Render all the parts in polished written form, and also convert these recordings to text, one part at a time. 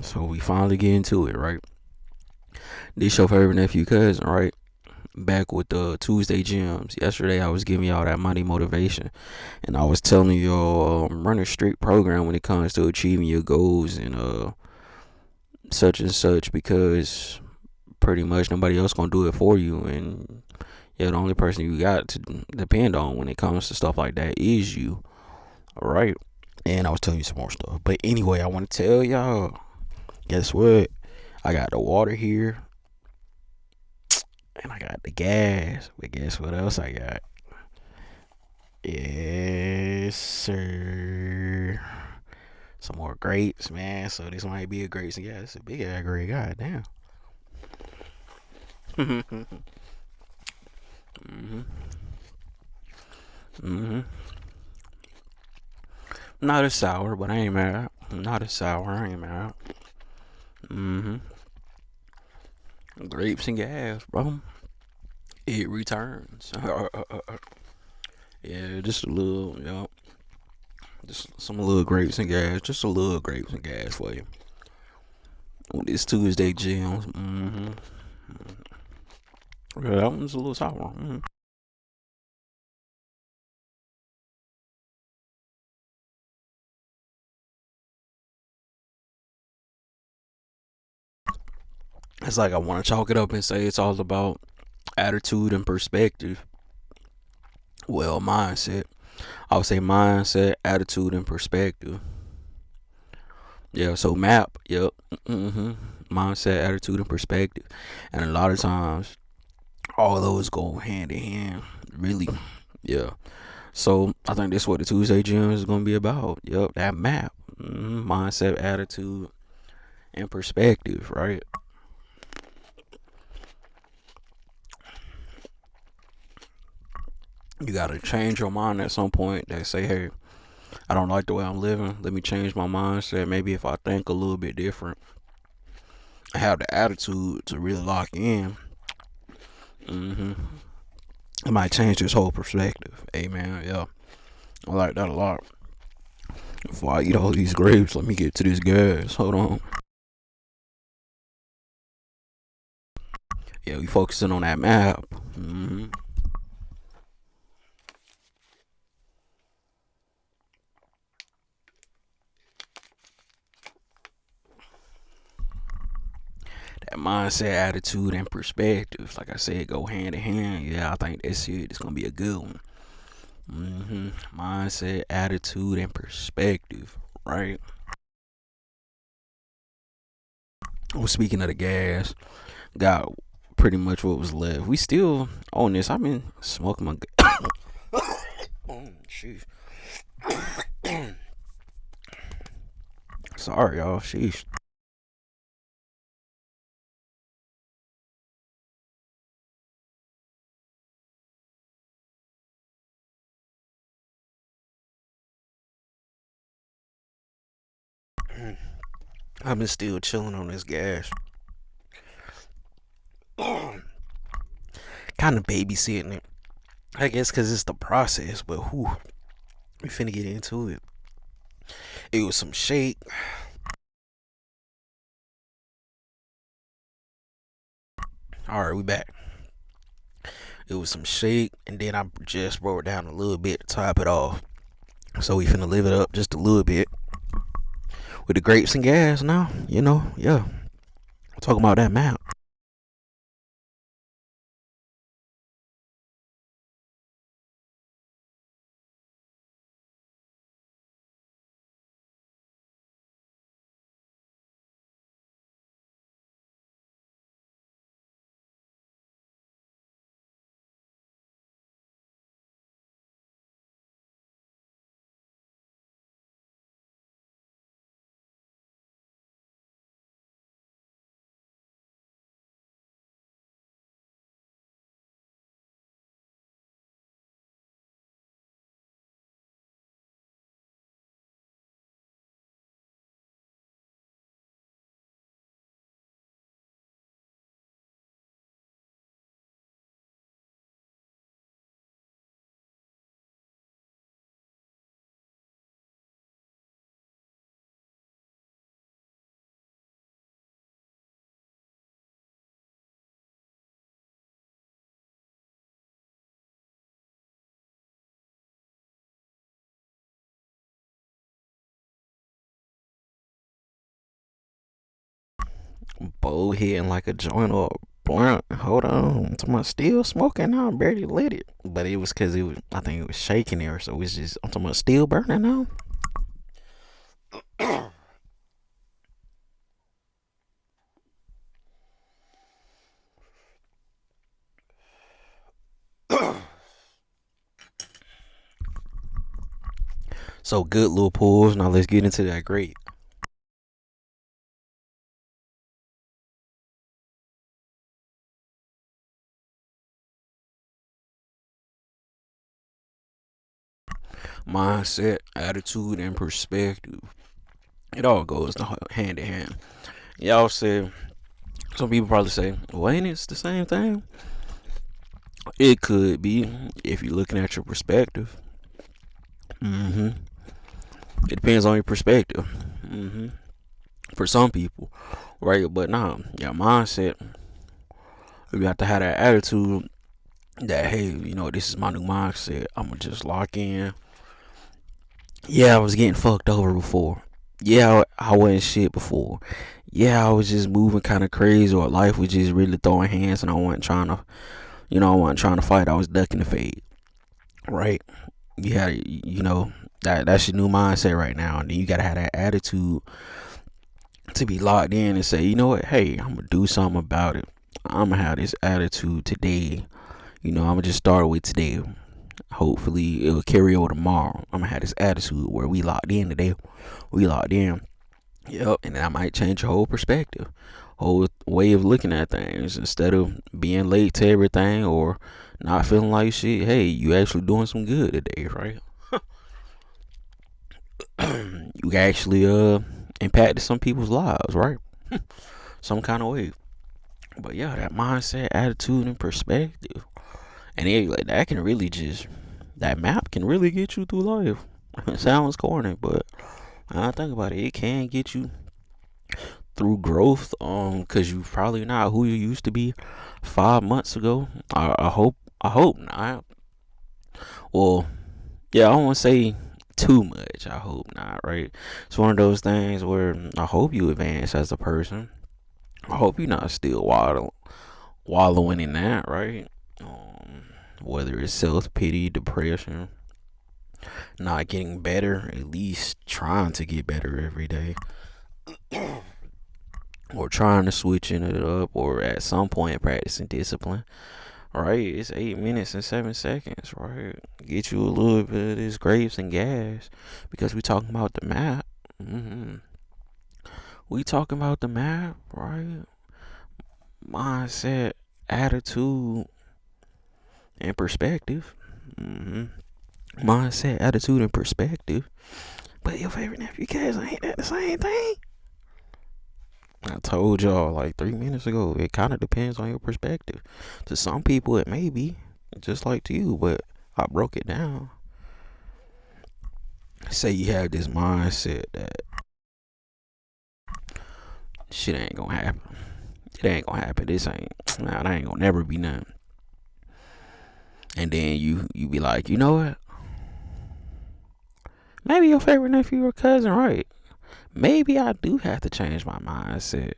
So we finally get into it, right? This your favorite nephew cousin, right? Back with the Tuesday gyms. Yesterday I was giving y'all that money motivation, and I was telling y'all run a strict program when it comes to achieving your goals and such and such because pretty much nobody else gonna do it for you, and yeah, the only person you got to depend on when it comes to stuff like that is you. All right. And I was telling you some more stuff, but anyway, I want to tell y'all. Guess what? I got the water here, and I got the gas. But guess what else I got? Yes, sir. Some more grapes, man. So this might be a grapes. Yeah, it's a big ass grape. God damn. hmm hmm Not as sour, but I ain't mad. Not as sour. I ain't mad. hmm Grapes and gas, bro. It returns. Yeah, just a little, just some little grapes and gas. Just a little grapes and gas for you. On this Tuesday, Jim. Yeah, that one's a little sour. It's like I want to chalk it up and say it's all about attitude and perspective. Well, mindset. I would say mindset, attitude, and perspective. Yeah, so map. Yep. hmm Mindset, attitude, and perspective. And a lot of times, all of those go hand in hand. Really. Yeah. So I think that's what the Tuesday gym is going to be about. Yep, that map. Mindset, attitude, and perspective, right? You got to change your mind at some point that say, hey, I don't like the way I'm living. Let me change my mindset. Maybe if I think a little bit different, I have the attitude to really lock in. hmm It might change this whole perspective. Hey, man, yeah. I like that a lot. Before I eat all these grapes, let me get to this gas. Hold on. Yeah, we focusing on that map. That mindset, attitude, and perspective. Like I said, go hand in hand. Yeah, I think that's it. It's gonna be a good one. Mindset, attitude, and perspective. Right. Well, speaking of the gas, got pretty much what was left. We still on this. I've been smoking my. Oh, sheesh. Sorry, y'all. Sheesh. I've been still chilling on this gas. Kind of babysitting it. I guess because it's the process, but whew, we finna get into it. It was some shake. All right, we back. It was some shake, and then I just brought it down a little bit to top it off. So we finna live it up just a little bit with the grapes and gas now. Yeah. Talking about that map. bowl hitting like a joint or a blunt. Hold on, I'm talking about still smoking now. I barely lit it, but it was because it was. I think it was shaking there, so it's just. I'm talking about still burning now. So good little pulls. Now let's get into that great. Mindset, attitude, and perspective. It all goes hand in hand. Y'all say some people probably say, "Well, ain't it the same thing?" It could be if you're looking at your perspective. hmm It depends on your perspective. hmm For some people, right? But nah, your mindset. You have to have that attitude that hey, this is my new mindset. I'ma just lock in. Yeah, I was getting fucked over before. Yeah, I wasn't shit before. Yeah, I was just moving kind of crazy, or life was just really throwing hands, and I wasn't trying to, I wasn't trying to fight. I was ducking the fade, right? You had, that's your new mindset right now, and then you gotta have that attitude to be locked in and say, you know what, hey, I'm gonna do something about it. I'm gonna have this attitude today. I'm gonna just start with today. Hopefully, it'll carry over tomorrow. I'm gonna have this attitude where we locked in today. We locked in. Yep, and that might change your whole perspective, whole way of looking at things. Instead of being late to everything or not feeling like shit, hey, you actually doing some good today, right? You actually impacted some people's lives, right? Some kind of way. But yeah, that mindset, attitude, and perspective, and like that can really just that map can really get you through life. It sounds corny, but I think about it, it can get you through growth. Cause you probably not who you used to be 5 months ago. I hope not. Well, yeah, I don't want to say too much. I hope not. Right? It's one of those things where I hope you advance as a person. I hope you're not still wallowing in that. Right? Whether it's self pity, depression, not getting better, at least trying to get better every day, or trying to switching it up, or at some point practicing discipline. Right, it's 8 minutes and 7 seconds. Right, get you a little bit of this grapes and gas because we talking about the map. hmm We talking about the map, right? Mindset, attitude, and perspective. hmm Mindset, attitude, and perspective. But your favorite nephew cousin ain't that the same thing? I told y'all like 3 minutes ago. It kind of depends on your perspective. To some people, it may be just like to you, but I broke it down. Say you have this mindset that shit ain't gonna happen. It ain't gonna happen. This ain't. Nah, that ain't gonna never be nothing. And then you be like, you know what? Maybe your favorite nephew or cousin, right? Maybe I do have to change my mindset.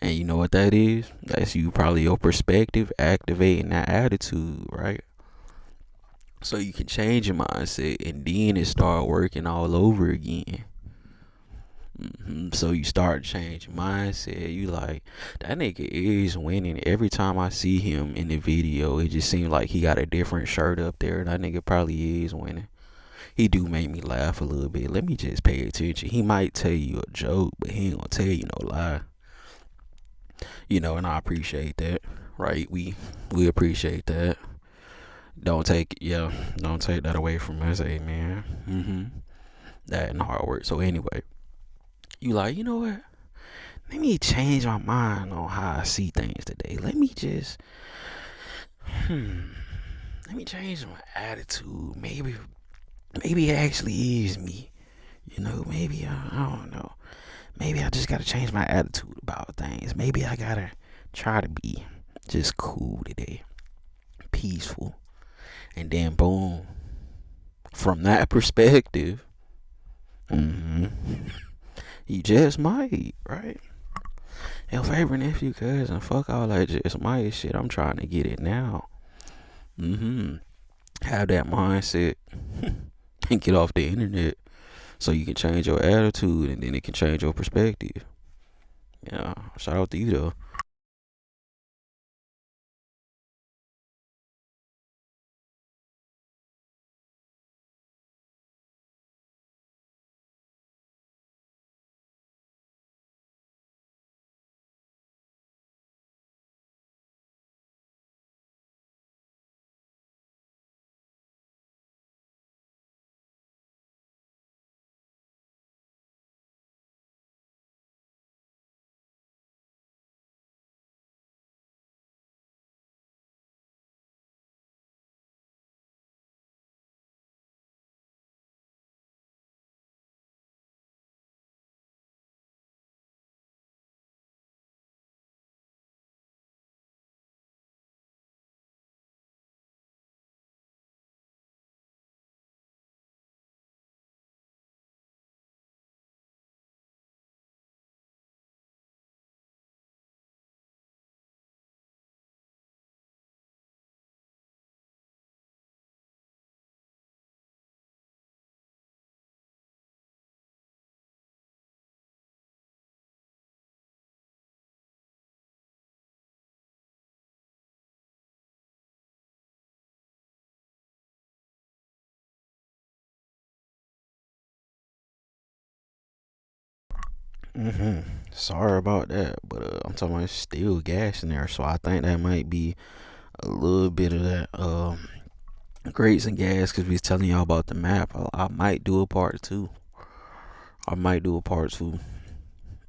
And you know what that is? That's you probably your perspective activating that attitude, right? So you can change your mindset and then it start working all over again. So you start changing mindset. You like that nigga is winning. Every time I see him in the video, it just seems like he got a different shirt up there. That nigga probably is winning. He do make me laugh a little bit. Let me just pay attention. He might tell you a joke, but he ain't gonna tell you no lie. And I appreciate that. Right? We appreciate that. Don't take that away from us, hey man. That and hard work. So anyway, you like, you know what? Let me change my mind on how I see things today. Hmm, let me change my attitude. Maybe it actually is me. Maybe I don't know. Maybe I just gotta change my attitude about things. Maybe I gotta try to be just cool today, peaceful, and then boom. From that perspective, hmm you just might, right? Your favorite nephew, cousin. Fuck all that just my shit. I'm trying to get it now. Mm-hmm. Have that mindset and get off the internet so you can change your attitude and then it can change your perspective. Yeah. Shout out to you though. Mm-hmm. Sorry about that, but I'm talking about it's still gas in there, so I think that might be a little bit of that grades and gas because we was telling y'all about the map. I might do a part two. I might do a part two.